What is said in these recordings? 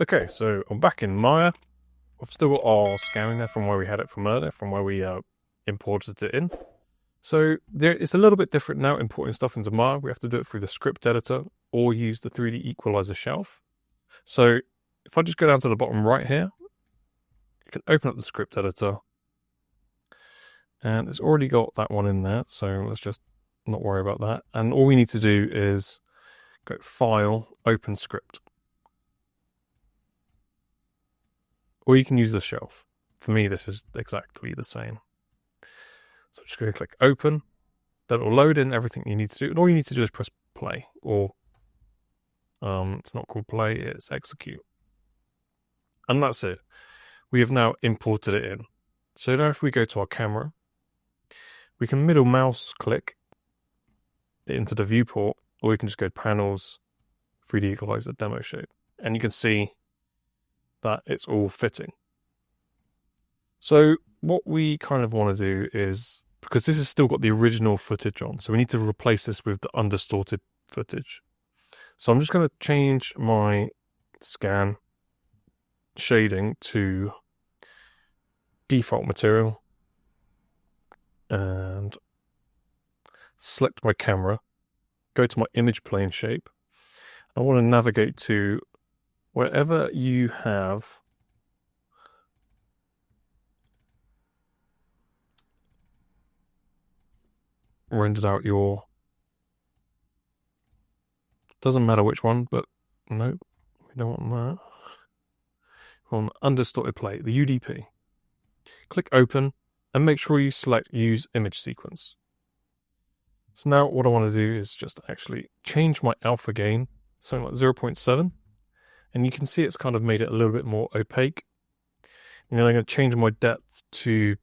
Okay, so I'm back in Maya. We've still got our scanning there from where we had it from earlier, from where we imported it in. So it's a little bit different now importing stuff into Maya. We have to do it through the script editor or use the 3Dequalizer shelf. So if I just go down to the bottom right here, you can open up the script editor. And it's already got that one in there, so let's just not worry about that. And all we need to do is go File, Open Script. Or you can use the shelf. For me, this is exactly the same. So just go click Open. That'll load in everything you need to do. And all you need to do is press Play. Or, it's not called Play, it's Execute. And that's it. We have now imported it in. So now if we go to our camera, we can middle mouse click it into the viewport, or we can just go Panels, 3Dequalizer Demo Shape. And you can see that it's all fitting. So what we kind of want to do is, because this has still got the original footage on, so we need to replace this with the undistorted footage. So I'm just going to change my scan shading to default material and select my camera, go to my image plane shape. I want to navigate to wherever you have rendered out your, doesn't matter which one, but no, we don't want that. We want undistorted plate, the UDP. Click Open and make sure you select Use Image Sequence. So now what I want to do is just actually change my alpha gain, something like 0.7. And you can see it's kind of made it a little bit more opaque. And then I'm going to change my depth to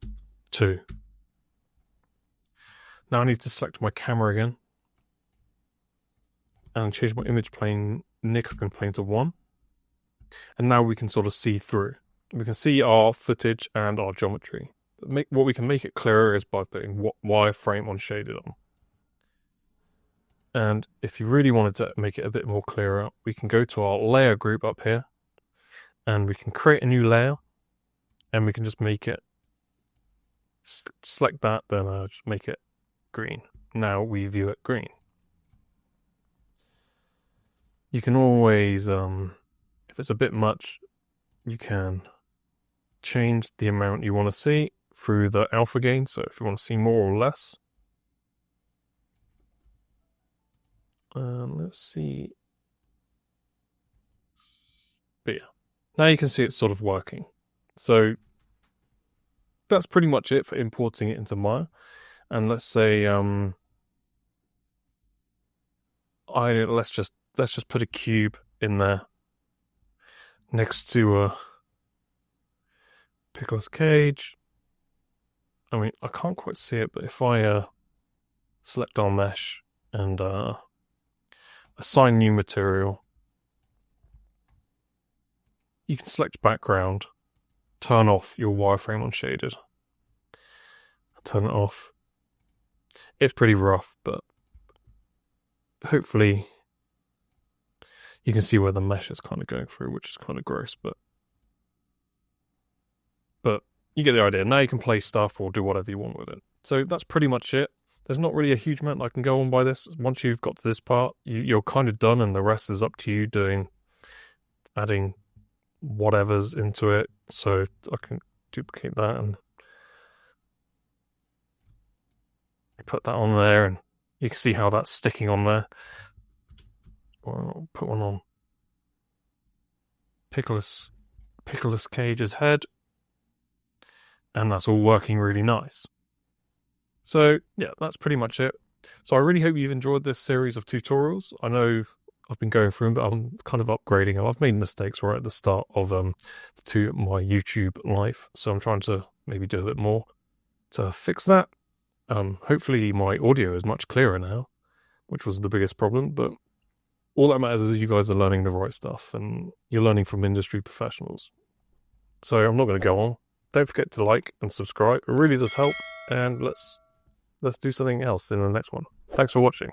2. Now I need to select my camera again. And change my image plane, nickel plane to 1. And now we can sort of see through. We can see our footage and our geometry. What we can make it clearer is by putting wireframe on shaded on. And if you really wanted to make it a bit more clearer, we can go to our layer group up here and we can create a new layer and we can just make it, select that, then just make it green. Now we view it green. You can always, if it's a bit much, you can change the amount you want to see through the alpha gain. So if you want to see more or less, let's see. But yeah, now you can see it's sort of working. So that's pretty much it for importing it into Maya. And let's say, let's just put a cube in there next to a pickless cage. I mean, I can't quite see it, but if I select our mesh and assign new material, you can select background, turn off your wireframe on shaded, turn it off. It's pretty rough, but hopefully you can see where the mesh is kind of going through, which is kind of gross, but you get the idea. Now you can play stuff or do whatever you want with it. So that's pretty much it. There's not really a huge amount I can go on by this. Once you've got to this part, you're kind of done, and the rest is up to you adding whatever's into it. So I can duplicate that and put that on there, and you can see how that's sticking on there. Or I'll put one on Pickless Cage's head, and that's all working really nice. So yeah, that's pretty much it. So I really hope you've enjoyed this series of tutorials. I know I've been going through them, but I'm kind of upgrading. I've made mistakes right at the start of to my YouTube life, so I'm trying to maybe do a bit more to fix that. Hopefully my audio is much clearer now, which was the biggest problem, but all that matters is you guys are learning the right stuff and you're learning from industry professionals. So I'm not going to go on. Don't forget to like and subscribe. It really does help. And let's do something else in the next one. Thanks for watching.